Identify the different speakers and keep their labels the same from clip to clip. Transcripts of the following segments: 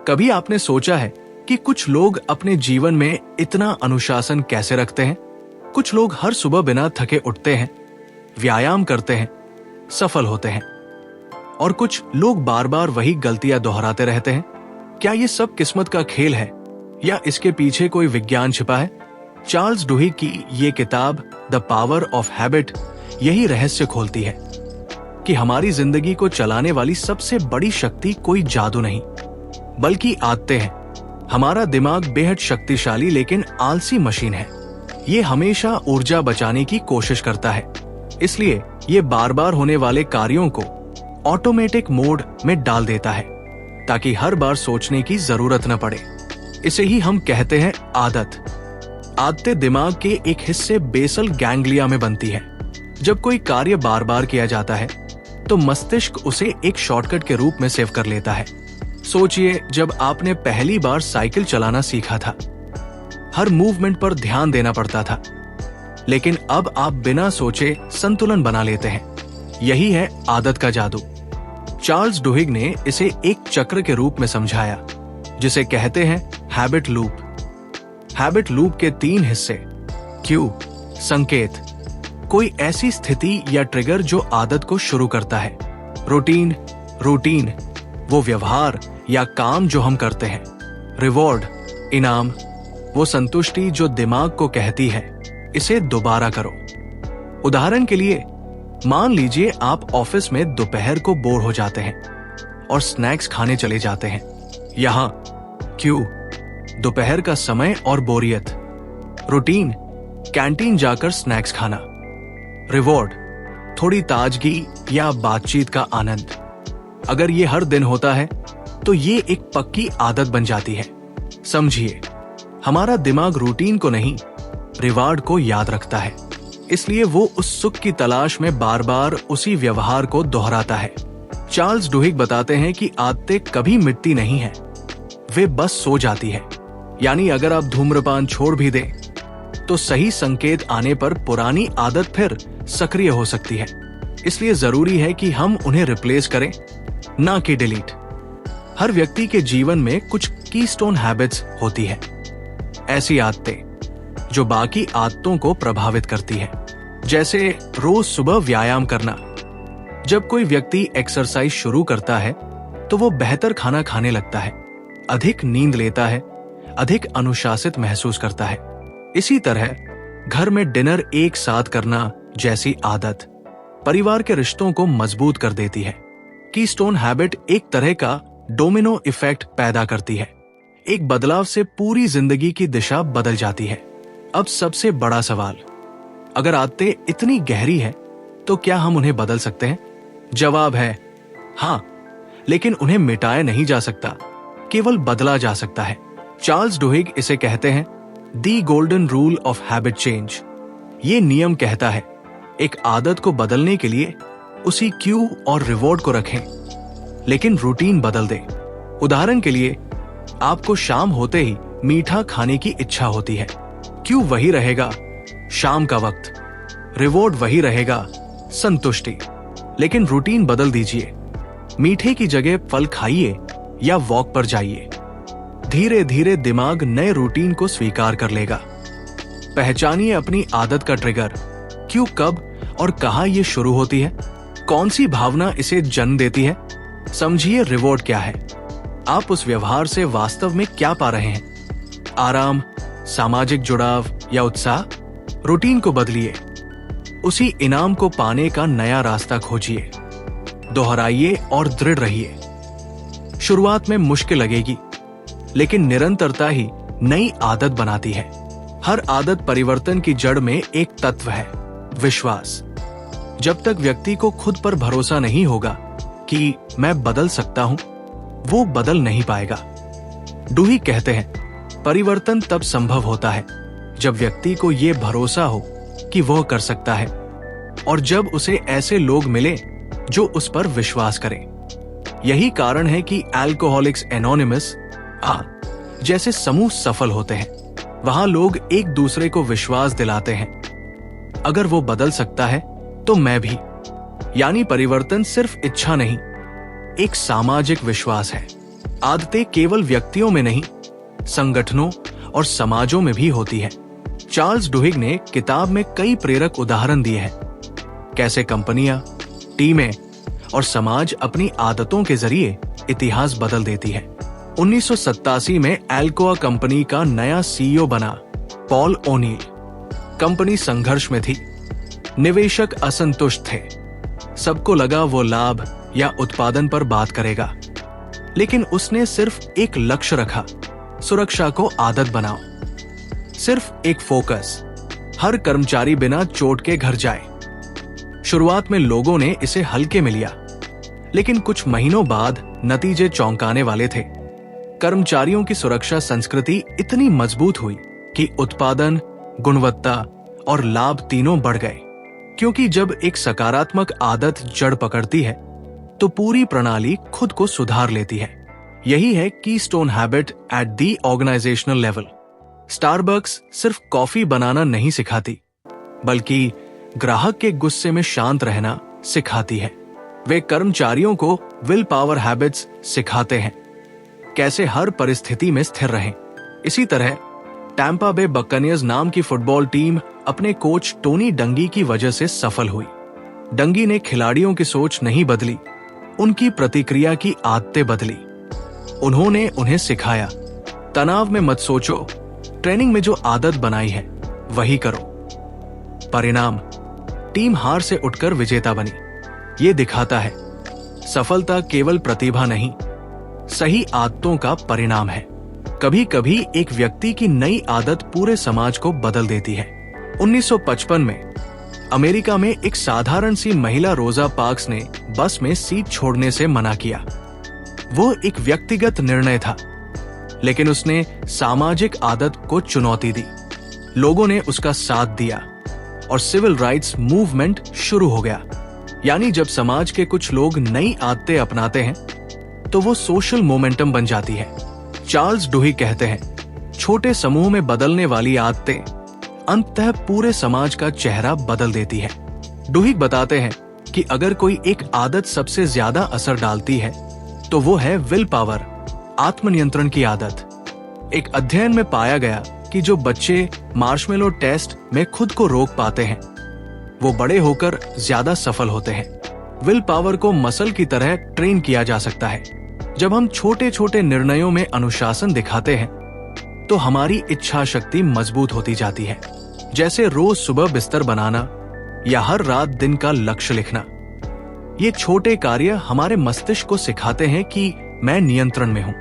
Speaker 1: कभी आपने सोचा है कि कुछ लोग अपने जीवन में इतना अनुशासन कैसे रखते हैं? कुछ लोग हर सुबह बिना थके उठते हैं, व्यायाम करते हैं, सफल होते हैं, और कुछ लोग बार बार वही गलतियां दोहराते रहते हैं। क्या ये सब किस्मत का खेल है या इसके पीछे कोई विज्ञान छिपा है? चार्ल्स डुहिग की ये किताब द पावर ऑफ हैबिट यही रहस्य खोलती है कि हमारी जिंदगी को चलाने वाली सबसे बड़ी शक्ति कोई जादू नहीं, बल्कि आदतें हैं। हमारा दिमाग बेहद शक्तिशाली लेकिन आलसी मशीन है। ये हमेशा ऊर्जा बचाने की कोशिश करता है, इसलिए ये बार बार होने वाले कार्यों को ऑटोमेटिक मोड में डाल देता है ताकि हर बार सोचने की जरूरत न पड़े। इसे ही हम कहते हैं आदत। आदतें दिमाग के एक हिस्से बेसल गैंग्लिया में बनती है। जब कोई कार्य बार बार किया जाता है तो मस्तिष्क उसे एक शॉर्टकट के रूप में सेव कर लेता है। सोचिए, जब आपने पहली बार साइकिल चलाना सीखा था, हर मूवमेंट पर ध्यान देना पड़ता था, लेकिन अब आप बिना सोचे संतुलन बना लेते हैं। यही है आदत का जादू। चार्ल्स डुहिग ने इसे एक चक्र के रूप में समझाया, जिसे कहते हैं हैबिट लूप। हैबिट लूप के 3 हिस्से। क्यू, संकेत, कोई ऐसी स्थिति या ट्रिगर जो आदत को शुरू करता है। रूटीन, रूटीन, वो व्यवहार या काम जो हम करते हैं। रिवॉर्ड, इनाम, वो संतुष्टि जो दिमाग को कहती है इसे दोबारा करो। उदाहरण के लिए, मान लीजिए आप ऑफिस में दोपहर को बोर हो जाते हैं और स्नैक्स खाने चले जाते हैं। यहां क्यू, दोपहर का समय और बोरियत। रूटीन, कैंटीन जाकर स्नैक्स खाना। रिवॉर्ड, थोड़ी ताजगी या बातचीत का आनंद। अगर ये हर दिन होता है तो ये एक पक्की आदत बन जाती है। समझिए, हमारा दिमाग रूटीन को नहीं, रिवार्ड को याद रखता है, इसलिए वो उस सुख की तलाश में बार बार उसी व्यवहार को दोहराता है। चार्ल्स डुहिग बताते हैं कि आदतें कभी मिटती नहीं है, वे बस सो जाती है। यानी अगर आप धूम्रपान छोड़ भी दें तो सही संकेत आने पर पुरानी आदत फिर सक्रिय हो सकती है। इसलिए जरूरी है कि हम उन्हें रिप्लेस करें, ना कि डिलीट। हर व्यक्ति के जीवन में कुछ कीस्टोन हैबिट्स होती है, ऐसी आदतें जो बाकी आदतों को प्रभावित करती है। जैसे रोज सुबह व्यायाम करना। जब कोई व्यक्ति एक्सरसाइज शुरू करता है तो वो बेहतर खाना खाने लगता है, अधिक नींद लेता है, अधिक अनुशासित महसूस करता है। इसी तरह घर में डिनर एक साथ करना जैसी आदत परिवार के रिश्तों को मजबूत कर देती है। कीस्टोन हैबिट एक तरह का डोमिनो इफेक्ट पैदा करती है। एक बदलाव से पूरी जिंदगी की दिशा बदल जाती है। अब सबसे बड़ा सवाल, अगर आदतें इतनी गहरी है तो क्या हम उन्हें बदल सकते हैं? जवाब है हाँ, लेकिन उन्हें मिटाया नहीं जा सकता, केवल बदला जा सकता है। चार्ल्स डुहिग इसे कहते हैं the golden rule of habit change. ये नियम कहता है, एक आदत को बदलने के लिए उसी क्यू और रिवॉर्ड को रखें, लेकिन रूटीन बदल दें। उदाहरण के लिए, आपको शाम होते ही मीठा खाने की इच्छा होती है। क्यू वही रहेगा, शाम का वक्त। रिवॉर्ड वही रहेगा, संतुष्टि। लेकिन रूटीन बदल दीजिए। मीठे की जगह फल खाइए या वॉक पर जाइए। धीरे धीरे दिमाग नए रूटीन को स्वीकार कर लेगा। पहचानिए अपनी आदत का ट्रिगर। क्यों, कब और कहां ये शुरू होती है? कौन सी भावना इसे जन्म देती है? समझिए रिवॉर्ड क्या है। आप उस व्यवहार से वास्तव में क्या पा रहे हैं? आराम, सामाजिक जुड़ाव या उत्साह? रूटीन को बदलिए। उसी इनाम को पाने का नया रास्ता खोजिए। दोहराइए और दृढ़ रहिए। शुरुआत में मुश्किल लगेगी, लेकिन निरंतरता ही नई आदत बनाती है। हर आदत परिवर्तन की जड़ में एक तत्व है, विश्वास। जब तक व्यक्ति को खुद पर भरोसा नहीं होगा कि मैं बदल सकता हूं, वो बदल नहीं पाएगा। डुहिग कहते हैं, परिवर्तन तब संभव होता है जब व्यक्ति को ये भरोसा हो कि वह कर सकता है, और जब उसे ऐसे लोग मिले जो उस पर विश्वास करें। यही कारण है कि अल्कोहलिक्स एनोनिमस जैसे समूह सफल होते हैं। वहां लोग एक दूसरे को विश्वास दिलाते हैं, अगर वो बदल सकता है तो मैं भी। यानी परिवर्तन सिर्फ इच्छा नहीं, एक सामाजिक विश्वास है। आदतें केवल व्यक्तियों में नहीं, संगठनों और समाजों में भी होती है। चार्ल्स डुहिग ने किताब में कई प्रेरक उदाहरण दिए हैं, कैसे कंपनियां, टीमें और समाज अपनी आदतों के जरिए इतिहास बदल देती है। 1987 में एल्कोआ कंपनी का नया सीईओ बना पॉल ओनील। कंपनी संघर्ष में थी, निवेशक असंतुष्ट थे, सबको लगा वो लाभ या उत्पादन पर बात करेगा, लेकिन उसने सिर्फ एक लक्ष्य रखा, सुरक्षा को आदत बनाओ। सिर्फ एक फोकस, हर कर्मचारी बिना चोट के घर जाए। शुरुआत में लोगों ने इसे हल्के में लिया, लेकिन कुछ महीनों बाद नतीजे चौंकाने वाले थे। कर्मचारियों की सुरक्षा संस्कृति इतनी मजबूत हुई कि उत्पादन, गुणवत्ता और लाभ तीनों बढ़ गए। क्योंकि जब एक सकारात्मक आदत जड़ पकड़ती है तो पूरी प्रणाली खुद को सुधार लेती है। यही है keystone habit at the organisational level. Starbucks सिर्फ कॉफी बनाना नहीं सिखाती, बल्कि ग्राहक के गुस्से में शांत रहना सिखाती है। वे कर्मचारियों को विल पावर हैबिट्स सिखाते हैं, कैसे हर परिस्थिति में स्थिर रहें। इसी तरह टैंपा बे बकनियर्स नाम की फुटबॉल टीम अपने कोच टोनी डंगी की वजह से सफल हुई। डंगी ने खिलाड़ियों की सोच नहीं बदली, उनकी प्रतिक्रिया की आदतें बदली। उन्होंने उन्हें सिखाया, तनाव में मत सोचो, ट्रेनिंग में जो आदत बनाई है वही करो। परिणाम, टीम हार से उठकर विजेता बनी। ये दिखाता है सफलता केवल प्रतिभा नहीं, सही आदतों का परिणाम है। कभी कभी एक व्यक्ति की नई आदत पूरे समाज को बदल देती है। 1955 में अमेरिका में एक साधारण सी महिला रोजा पार्क्स ने बस में सीट छोड़ने से मना किया। वो एक व्यक्तिगत निर्णय था, लेकिन उसने सामाजिक आदत को चुनौती दी। लोगों ने उसका साथ दिया और सिविल राइट्स मूवमेंट शुरू हो गया। यानी जब समाज के कुछ लोग नई आदतें अपनाते हैं तो वो सोशल मोमेंटम बन जाती है। चार्ल्स डुहिग कहते हैं, छोटे समूह में बदलने वाली आदतें अंततः पूरे समाज का चेहरा बदल देती है। डुहिग बताते हैं कि अगर कोई एक आदत सबसे ज्यादा असर डालती है तो वो है विल पावर, आत्मनियंत्रण की आदत। एक अध्ययन में पाया गया कि जो बच्चे मार्शमेलो टेस्ट में खुद को रोक पाते हैं वो बड़े होकर ज्यादा सफल होते हैं। विल पावर को मसल की तरह ट्रेन किया जा सकता है। जब हम छोटे छोटे निर्णयों में अनुशासन दिखाते हैं तो हमारी इच्छा शक्ति मजबूत होती जाती है। जैसे रोज सुबह बिस्तर बनाना या हर रात दिन का लक्ष्य लिखना। ये छोटे कार्य हमारे मस्तिष्क को सिखाते हैं कि मैं नियंत्रण में हूं।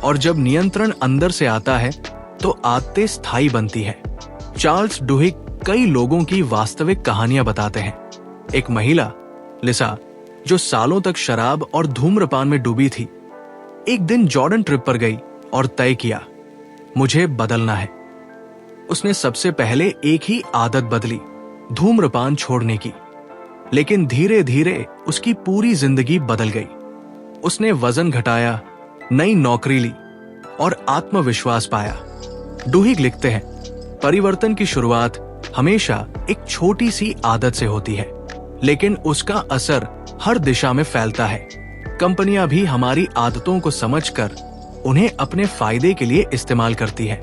Speaker 1: और जब नियंत्रण अंदर से आता है तो आदतें स्थायी बनती है। चार्ल्स डुहिग कई लोगों की वास्तविक कहानियां बताते हैं। एक महिला, लिसा, जो सालों तक शराब और धूम्रपान में डूबी थी, एक दिन जॉर्डन ट्रिप पर गई और तय किया, मुझे बदलना है। उसने सबसे पहले एक ही आदत बदली, धूम्रपान छोड़ने की। लेकिन धीरे धीरे उसकी पूरी जिंदगी बदल गई। उसने वजन घटाया, नई नौकरी ली और आत्मविश्वास पाया। डुहिग लिखते हैं, परिवर्तन की शुरुआत हमेशा एक छोटी सी आदत से होती है, लेकिन उसका असर हर दिशा में फैलता है। कंपनियां भी हमारी आदतों को समझकर उन्हें अपने फायदे के लिए इस्तेमाल करती है।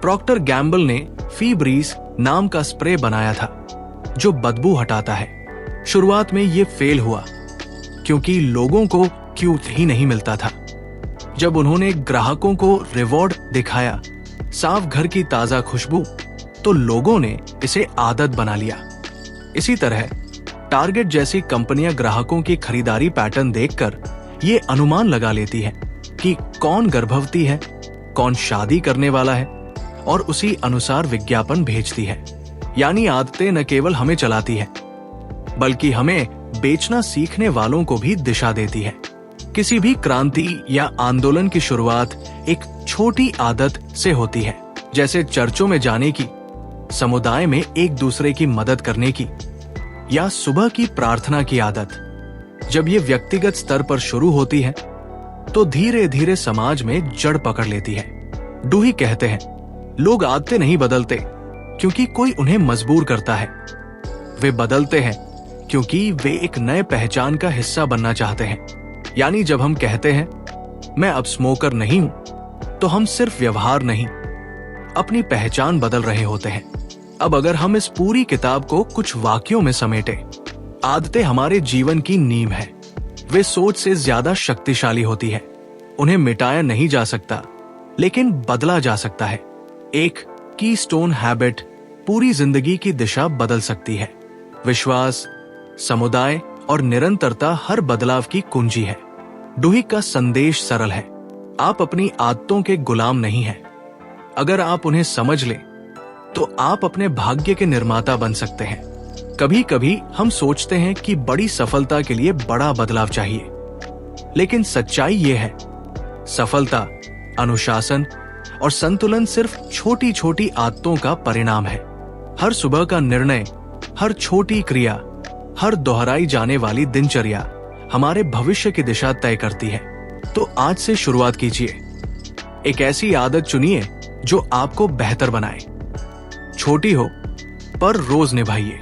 Speaker 1: प्रॉक्टर गैम्बल ने फीब्रीज नाम का स्प्रे बनाया था जो बदबू हटाता है। शुरुआत में ये फेल हुआ क्योंकि लोगों को क्यों ही नहीं मिलता था। जब उन्होंने ग्राहकों को रिवॉर्ड दिखाया, साफ घर की ताजा खुशबू, तो लोगों ने इसे आदत बना लिया। इसी तरह टारगेट जैसी कंपनियां ग्राहकों की खरीदारी पैटर्न देखकर ये अनुमान लगा लेती है कि कौन गर्भवती है, कौन शादी करने वाला है, और उसी अनुसार विज्ञापन भेजती है। यानी आदतें न केवल हमें चलाती है, बल्कि हमें बेचना सीखने वालों को भी दिशा देती है। किसी भी क्रांति या आंदोलन की शुरुआत एक छोटी आदत से होती है, जैसे चर्चों में जाने की, समुदाय में एक दूसरे की मदद करने की, या सुबह की प्रार्थना की आदत। जब ये व्यक्तिगत स्तर पर शुरू होती है तो धीरे धीरे समाज में जड़ पकड़ लेती है। डुहिग कहते हैं, लोग आदतें नहीं बदलते क्योंकि कोई उन्हें मजबूर करता है, वे बदलते हैं क्योंकि वे एक नए पहचान का हिस्सा बनना चाहते हैं। यानी जब हम कहते हैं मैं अब स्मोकर नहीं हूं, तो हम सिर्फ व्यवहार नहीं, अपनी पहचान बदल रहे होते हैं। अब अगर हम इस पूरी किताब को कुछ वाक्यों में समेटें, आदतें हमारे जीवन की नींव है। वे सोच से ज्यादा शक्तिशाली होती है। उन्हें मिटाया नहीं जा सकता, लेकिन बदला जा सकता है। एक कीस्टोन हैबिट पूरी जिंदगी की दिशा बदल सकती है। विश्वास, समुदाय और निरंतरता हर बदलाव की कुंजी है। डुहिक का संदेश सरल है, आप अपनी आदतों के गुलाम नहीं हैं। अगर आप उन्हें समझ लें, तो आप अपने भाग्य के निर्माता बन सकते हैं। कभी कभी हम सोचते हैं कि बड़ी सफलता के लिए बड़ा बदलाव चाहिए, लेकिन सच्चाई यह है, सफलता, अनुशासन और संतुलन सिर्फ छोटी छोटी आदतों का परिणाम है। हर सुबह का निर्णय, हर छोटी क्रिया, हर दोहराई जाने वाली दिनचर्या हमारे भविष्य की दिशा तय करती है। तो आज से शुरुआत कीजिए। एक ऐसी आदत चुनिए जो आपको बेहतर बनाए। छोटी हो, पर रोज निभाइए।